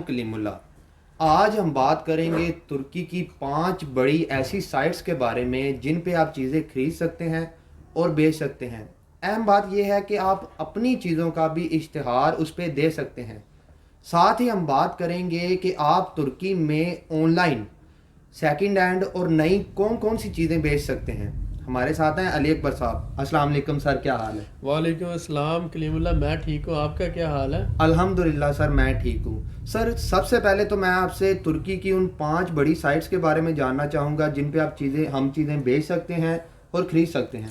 کلیم اللہ۔ آج ہم بات کریں گے ترکی کی 5 بڑی ایسی سائٹس کے بارے میں جن پہ آپ چیزیں خرید سکتے ہیں اور بیچ سکتے ہیں۔ اہم بات یہ ہے کہ آپ اپنی چیزوں کا بھی اشتہار اس پہ دے سکتے ہیں۔ ساتھ ہی ہم بات کریں گے کہ آپ ترکی میں آن لائن سیکنڈ ہینڈ اور نئی کون کون سی چیزیں بیچ سکتے ہیں۔ ہمارے ساتھ ہیں علی اکبر صاحب۔ السلام علیکم سر، کیا حال ہے؟ وعلیکم السلام کلیم اللہ، میں ٹھیک ہوں، آپ کا کیا حال ہے؟ الحمدللہ سر، میں ٹھیک ہوں۔ سر سب سے پہلے تو میں آپ سے ترکی کی ان 5 بڑی سائٹس کے بارے میں جاننا چاہوں گا جن پہ آپ چیزیں بیچ سکتے ہیں اور خرید سکتے ہیں۔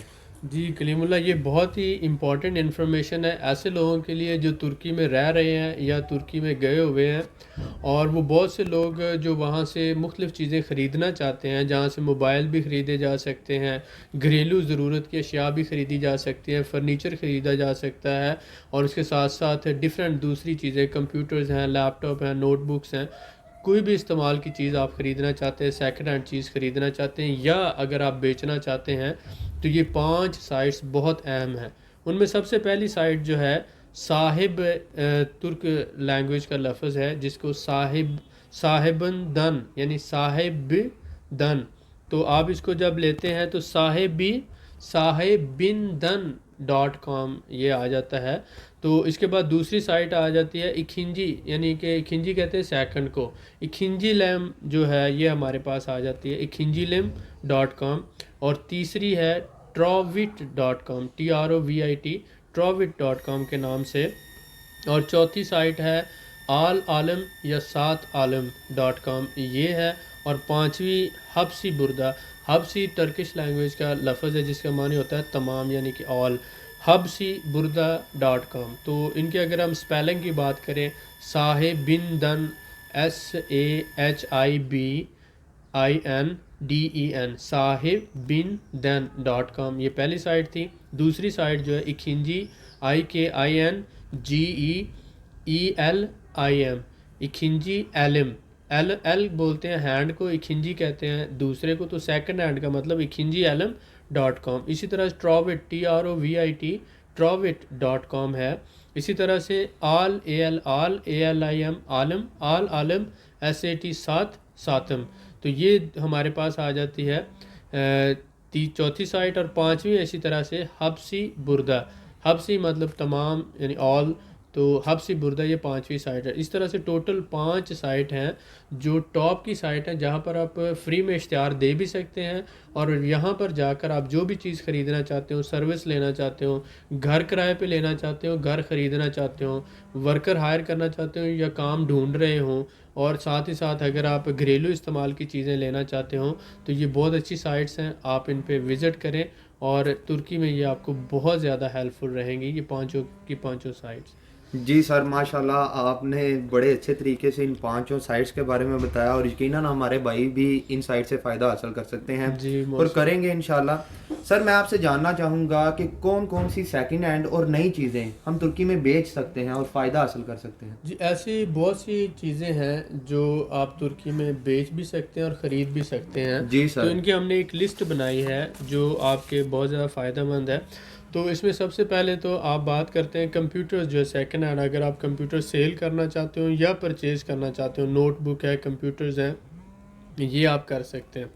جی کلیم اللہ، یہ بہت ہی امپورٹنٹ انفارمیشن ہے ایسے لوگوں کے لیے جو ترکی میں رہ رہے ہیں یا ترکی میں گئے ہوئے ہیں، اور وہ بہت سے لوگ جو وہاں سے مختلف چیزیں خریدنا چاہتے ہیں، جہاں سے موبائل بھی خریدے جا سکتے ہیں، گھریلو ضرورت کی اشیاء بھی خریدی جا سکتی ہیں، فرنیچر خریدا جا سکتا ہے، اور اس کے ساتھ ساتھ ڈیفرنٹ دوسری چیزیں، کمپیوٹرز ہیں، لیپ ٹاپ ہیں، نوٹ بکس ہیں، کوئی بھی استعمال کی چیز آپ خریدنا چاہتے ہیں، سیکنڈ ہینڈ چیز خریدنا چاہتے ہیں، یا اگر آپ بیچنا چاہتے ہیں، تو یہ 5 سائٹس بہت اہم ہیں۔ ان میں سب سے پہلی سائٹ جو ہے صاحب، ترک لینگویج کا لفظ ہے جس کو صاحبن دن یعنی صاحب دن، تو آپ اس کو جب لیتے ہیں تو صاحبن.com یہ آ جاتا ہے۔ تو اس کے بعد دوسری سائٹ آ جاتی ہے اکھنجی، یعنی کہ اکھنجی کہتے ہیں سیکنڈ کو، اکھنجی لیم جو ہے یہ ہمارے پاس آ جاتی ہے اکھنجی لیم.com، اور تیسری ہے trovit.com TROVIT trovit.com کے نام سے، اور چوتھی سائٹ ہے آل عالم یا 7 عالم.com یہ ہے، اور پانچویں حبسی بردہ، حبسی ٹرکش لینگویج کا لفظ ہے جس کا معنی ہوتا ہے تمام یعنی کہ آل، حبسی بردہ.com۔ تو ان کے اگر ہم سپیلنگ کی بات کریں، صاحب بن دن SAHIBIN صاحب بن دن.com، یہ پہلی سائٹ تھی۔ دوسری سائٹ جو ہے اکھنجی IKINGEELIM اکھنجی علم، ایل بولتے ہیں ہینڈ کو، اکھنجی کہتے ہیں دوسرے کو، تو سیکنڈ ہینڈ کا مطلب اکھنجی علم.com۔ اسی طرح ٹرووٹ TROVIT ٹرووٹ.com ہے۔ اسی طرح سے آل ALIM عالم، آل عالم SAT 7 ساتم، تو یہ ہمارے پاس آ جاتی ہے چوتھی سائٹ، اور پانچویں اسی طرح سے حبسی بردہ، حبسی مطلب تمام یعنی آل، تو حبسی بردہ یہ پانچویں سائٹ ہے۔ اس طرح سے ٹوٹل 5 سائٹ ہیں جو ٹاپ کی سائٹ ہیں، جہاں پر آپ فری میں اشتہار دے بھی سکتے ہیں، اور یہاں پر جا کر آپ جو بھی چیز خریدنا چاہتے ہو، سروس لینا چاہتے ہو، گھر کرائے پہ لینا چاہتے ہو، گھر خریدنا چاہتے ہو، ورکر ہائر کرنا چاہتے ہو، یا کام ڈھونڈ رہے ہوں، اور ساتھ ہی ساتھ اگر آپ گھریلو استعمال کی چیزیں لینا چاہتے ہوں، تو یہ بہت اچھی سائٹس ہیں، آپ ان پہ وزٹ کریں، اور ترکی میں یہ آپ کو بہت زیادہ ہیلپ فل رہیں گی، یہ پانچوں کی پانچوں سائٹس۔ جی سر، ماشاءاللہ آپ نے بڑے اچھے طریقے سے ان 5 سائٹس کے بارے میں بتایا، اور یقیناً ہمارے بھائی بھی ان سائٹ سے فائدہ حاصل کر سکتے ہیں جی اور کریں گے انشاءاللہ۔ سر میں آپ سے جاننا چاہوں گا کہ کون کون سی سیکنڈ ہینڈ اور نئی چیزیں ہم ترکی میں بیچ سکتے ہیں اور فائدہ حاصل کر سکتے ہیں؟ جی ایسی بہت سی چیزیں ہیں جو آپ ترکی میں بیچ بھی سکتے ہیں اور خرید بھی سکتے ہیں۔ جی تو سر۔ ان کی ہم نے ایک لسٹ بنائی ہے جو آپ کے بہت زیادہ فائدہ مند ہے۔ تو اس میں سب سے پہلے تو آپ بات کرتے ہیں کمپیوٹرز جو ہے سیکنڈ ہینڈ، اگر آپ کمپیوٹر سیل کرنا چاہتے ہو یا پرچیز کرنا چاہتے ہو، نوٹ بک ہے، کمپیوٹرز ہیں، یہ آپ کر سکتے ہیں۔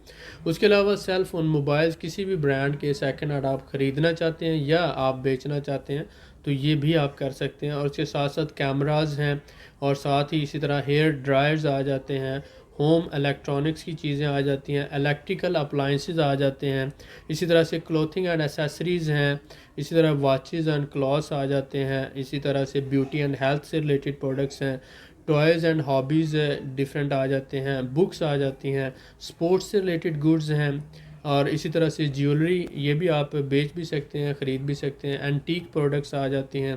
اس کے علاوہ سیل فون، موبائلز کسی بھی برانڈ کے سیکنڈ ہینڈ آپ خریدنا چاہتے ہیں یا آپ بیچنا چاہتے ہیں تو یہ بھی آپ کر سکتے ہیں، اور اس کے ساتھ ساتھ کیمراز ہیں، اور ساتھ ہی اسی طرح ہیئر ڈرائرز آ جاتے ہیں، ہوم الیکٹرانکس کی چیزیں آ جاتی ہیں، الیکٹریکل اپلائنسز آ جاتے ہیں، اسی طرح سے کلوتھنگ اینڈ ایسیسریز ہیں، اسی طرح واچز اینڈ کلاتھس آ جاتے ہیں، اسی طرح سے بیوٹی اینڈ ہیلتھ سے ریلیٹڈ پروڈکٹس ہیں، ٹوائز اینڈ ہابیز ڈفرینٹ آ جاتے ہیں، بکس آ جاتی ہیں، سپورٹس سے ریلیٹڈ گڈز ہیں، اور اسی طرح سے جیولری، یہ بھی آپ بیچ بھی سکتے ہیں، خرید بھی سکتے ہیں، اینٹیک پروڈکٹس آ جاتی ہیں،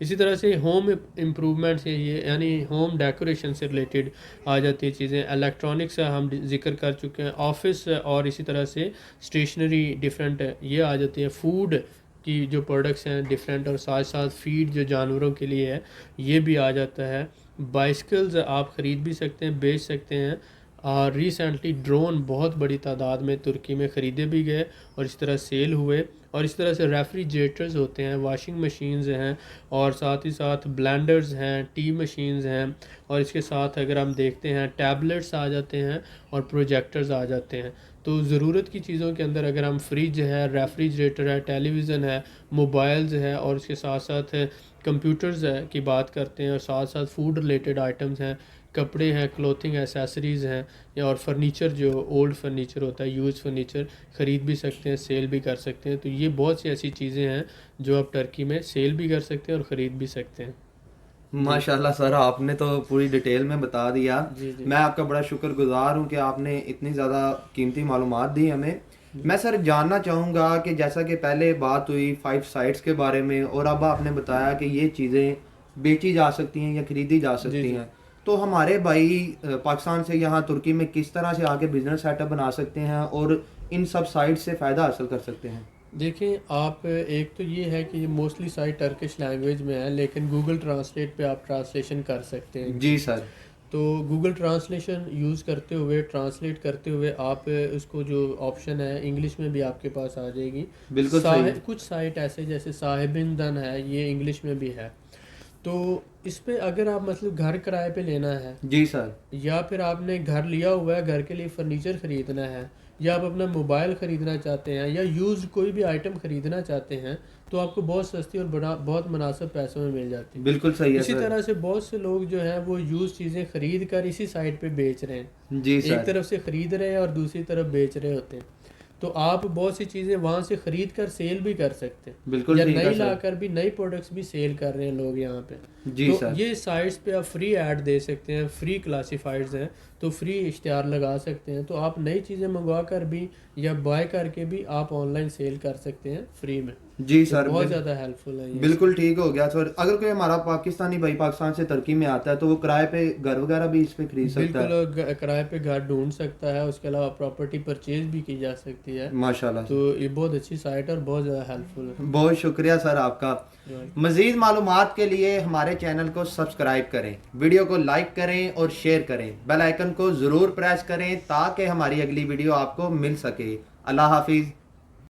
اسی طرح سے ہوم امپرومنٹس یہ یعنی ہوم ڈیکوریشن سے ریلیٹڈ آ جاتی ہیں چیزیں، الیکٹرانکس ہم ذکر کر چکے ہیں، آفس اور اسی طرح سے اسٹیشنری ڈفرینٹ یہ آ جاتی ہے، فوڈ کی جو پروڈکٹس ہیں ڈفرینٹ، اور ساتھ ساتھ فیڈ جو جانوروں کے لیے ہے یہ بھی آ جاتا ہے، بائسکلز آپ خرید بھی سکتے ہیں، بیچ سکتے ہیں، ریسنٹلی ڈرون بہت بڑی تعداد میں ترکی میں خریدے بھی گئے اور اس طرح سیل ہوئے. اور اس طرح سے ریفریجریٹرز ہوتے ہیں, واشنگ مشینز ہیں, اور ساتھ ہی ساتھ بلینڈرز ہیں, ٹی مشینز ہیں, اور اس کے ساتھ اگر ہم دیکھتے ہیں ٹیبلٹس آ جاتے ہیں اور پروجیکٹرز آ جاتے ہیں. تو ضرورت کی چیزوں کے اندر اگر ہم فریج ہے, ریفریجریٹر ہے, ٹیلی ویژن ہے, موبائلز ہے, اور اس کے ساتھ ساتھ کمپیوٹرز ہے کی بات کرتے ہیں, اور ساتھ ساتھ فوڈ ریلیٹڈ آئٹمز ہیں, کپڑے ہیں, کلوتھنگ ایسیسریز ہیں, یا اور فرنیچر جو اولڈ فرنیچر ہوتا ہے, یوز فرنیچر خرید بھی سکتے ہیں, سیل بھی کر سکتے ہیں. تو یہ بہت سی ایسی چیزیں ہیں جو آپ ٹرکی میں سیل بھی کر سکتے ہیں اور خرید بھی سکتے ہیں. ماشاءاللہ سر, آپ نے تو پوری ڈیٹیل میں بتا دیا. جی میں آپ کا بڑا شکر گزار ہوں کہ آپ نے اتنی زیادہ قیمتی معلومات دی ہمیں. میں سر جاننا چاہوں گا کہ جیسا کہ پہلے بات ہوئی 5 سائٹس کے بارے میں, اور اب آپ نے بتایا کہ یہ چیزیں بیچی جا سکتی ہیں یا خریدی جا سکتی ہیں, تو ہمارے بھائی پاکستان سے یہاں ترکی میں کس طرح سے آ کے بزنس سیٹ اپ بنا سکتے ہیں اور ان سب سائٹ سے فائدہ حاصل کر سکتے ہیں؟ دیکھیں آپ, ایک تو یہ ہے کہ یہ موسٹلی سائٹ ٹرکش لینگویج میں ہے, لیکن گوگل ٹرانسلیٹ پہ آپ ٹرانسلیشن کر سکتے ہیں. جی سر. تو گوگل ٹرانسلیشن یوز کرتے ہوئے, ٹرانسلیٹ کرتے ہوئے آپ اس کو جو آپشن ہے انگلش میں بھی آپ کے پاس آ جائے گی. بالکل صحیح. کچھ سائٹ ایسے جیسے صاحبن دن ہے, یہ انگلش میں بھی ہے. تو اس پہ اگر آپ مطلب گھر کرائے پہ لینا ہے, جی سر, یا پھر آپ نے گھر لیا ہوا ہے, گھر کے لیے فرنیچر خریدنا ہے, یا آپ اپنا موبائل خریدنا چاہتے ہیں, یا یوز کوئی بھی آئٹم خریدنا چاہتے ہیں, تو آپ کو بہت سستی اور بہت مناسب پیسوں میں مل جاتی ہے. بالکل صحیح ہے. اسی طرح سے بہت سے لوگ جو ہیں وہ یوز چیزیں خرید کر اسی سائٹ پہ بیچ رہے ہیں. جی سر. ایک طرف سے خرید رہے ہیں اور دوسری طرف بیچ رہے ہوتے ہیں. تو آپ بہت سی چیزیں وہاں سے خرید کر سیل بھی کر سکتے ہیں. بالکل یا ٹھیک ہے نئی سر. لا کر بھی نئی پروڈکٹس بھی سیل کر رہے ہیں لوگ یہاں پہ. جی تو سر. یہ سائٹس پہ آپ فری ایڈ دے سکتے ہیں, فری کلاسیفائڈز ہیں, تو فری اشتہار لگا سکتے ہیں. تو آپ نئی چیزیں منگوا کر بھی یا بائی کر کے بھی آپ آن لائن سیل کر سکتے ہیں فری میں. جی سر, بہت زیادہ ہیلپ فل ہے یہ. بالکل ٹھیک ہو گیا سر. اگر کوئی ہمارا پاکستانی بھائی پاکستان سے ترکی میں آتا ہے تو وہ کرائے پہ گھر وغیرہ بھی اس پہ خرید سکتا ہے؟ بالکل کرائے پہ گھر ڈھونڈ سکتا ہے. اس کے علاوہ پراپرٹی پرچیز بھی کی جا سکتی ہے. ماشاءاللہ. تو یہ بہت اچھی سائٹ اور بہت زیادہ ہیلپ فل ہے. بہت شکریہ سر آپ کا. مزید معلومات کے لیے ہمارے چینل کو سبسکرائب کریں, ویڈیو کو لائک کریں اور شیئر کریں, بیل آئیکن کو ضرور پریس کریں تاکہ ہماری اگلی ویڈیو آپ کو مل سکے. اللہ حافظ.